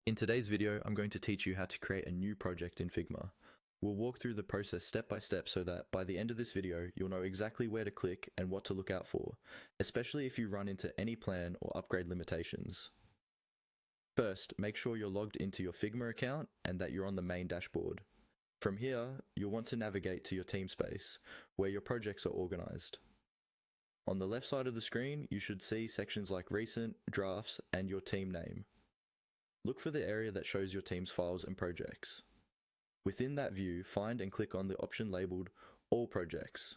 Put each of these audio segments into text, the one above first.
In today's video, I'm going to teach you how to create a new project in Figma. We'll walk through the process step by step so that by the end of this video, you'll know exactly where to click and what to look out for, especially if you run into any plan or upgrade limitations. First, make sure you're logged into your Figma account and that you're on the main dashboard. From here, you'll want to navigate to your team space, where your projects are organized. On the left side of the screen, you should see sections like Recent, Drafts, and your team name. Look for the area that shows your team's files and projects. Within that view, find and click on the option labeled All Projects.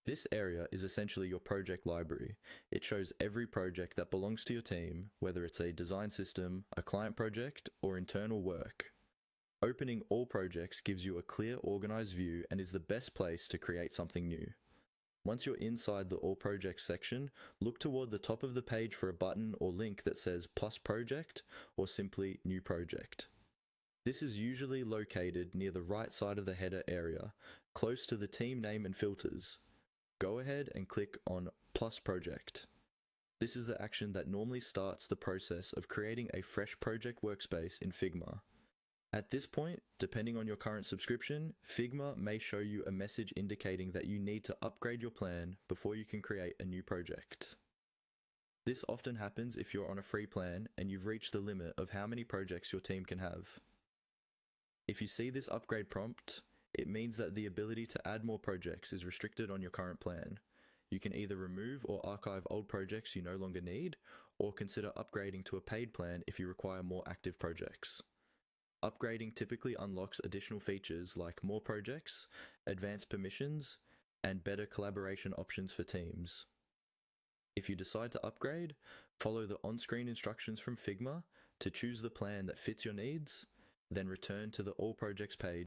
This area is essentially your project library. It shows every project that belongs to your team, whether it's a design system, a client project, or internal work. Opening all projects gives you a clear, organized view and is the best place to create something new. Once you're inside the All Projects section, look toward the top of the page for a button or link that says Plus Project or simply New Project. This is usually located near the right side of the header area, close to the team name and filters. Go ahead and click on Plus Project. This is the action that normally starts the process of creating a fresh project workspace in Figma. At this point, depending on your current subscription, Figma may show you a message indicating that you need to upgrade your plan before you can create a new project. This often happens if you're on a free plan and you've reached the limit of how many projects your team can have. If you see this upgrade prompt, it means that the ability to add more projects is restricted on your current plan. You can either remove or archive old projects you no longer need, or consider upgrading to a paid plan if you require more active projects. Upgrading typically unlocks additional features like more projects, advanced permissions, and better collaboration options for teams. If you decide to upgrade, follow the on-screen instructions from Figma to choose the plan that fits your needs, then return to the All Projects page